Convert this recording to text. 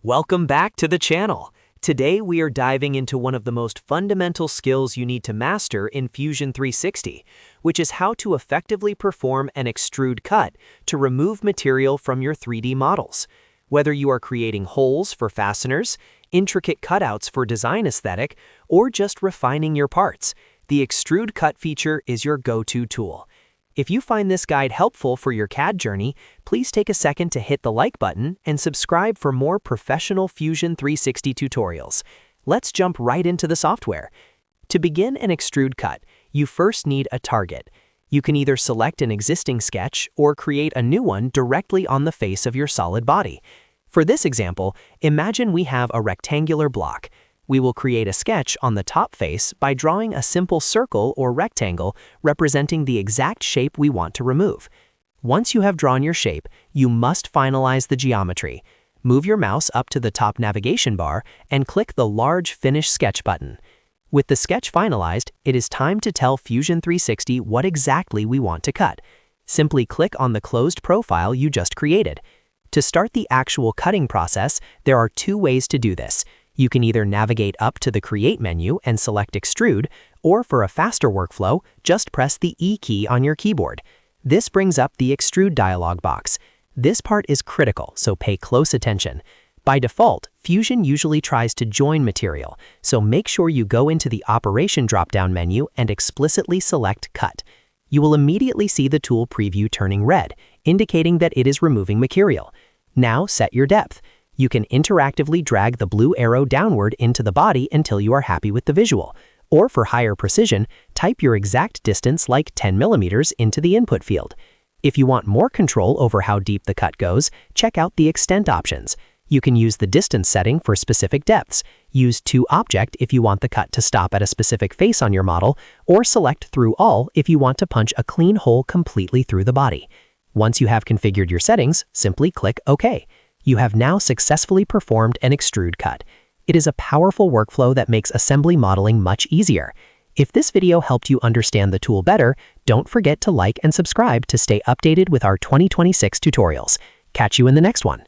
Welcome back to the channel. Today we are diving into one of the most fundamental skills you need to master in Fusion 360, which is how to effectively perform an extrude cut to remove material from your 3D models. Whether you are creating holes for fasteners, intricate cutouts for design aesthetic, or just refining your parts, the Extrude Cut feature is your go-to tool. If you find this guide helpful for your CAD journey, please take a second to hit the like button and subscribe for more professional Fusion 360 tutorials. Let's jump right into the software. To begin an extrude cut, you first need a target. You can either select an existing sketch or create a new one directly on the face of your solid body. For this example, imagine we have a rectangular block. We will create a sketch on the top face by drawing a simple circle or rectangle representing the exact shape we want to remove. Once you have drawn your shape, you must finalize the geometry. Move your mouse up to the top navigation bar and click the large Finish Sketch button. With the sketch finalized, it is time to tell Fusion 360 what exactly we want to cut. Simply click on the closed profile you just created. To start the actual cutting process, there are two ways to do this. You can either navigate up to the Create menu and select Extrude, or for a faster workflow, just press the E key on your keyboard. This brings up the Extrude dialog box. This part is critical, so pay close attention. By default, Fusion usually tries to join material, so make sure you go into the Operation drop-down menu and explicitly select Cut. You will immediately see the tool preview turning red, indicating that it is removing material. Now set your depth. You can interactively drag the blue arrow downward into the body until you are happy with the visual. Or for higher precision, type your exact distance like 10 millimeters into the input field. If you want more control over how deep the cut goes, check out the extent options. You can use the distance setting for specific depths, use to object if you want the cut to stop at a specific face on your model, or select through all if you want to punch a clean hole completely through the body. Once you have configured your settings, simply click OK. You have now successfully performed an extrude cut. It is a powerful workflow that makes assembly modeling much easier. If this video helped you understand the tool better, don't forget to like and subscribe to stay updated with our 2026 tutorials. Catch you in the next one.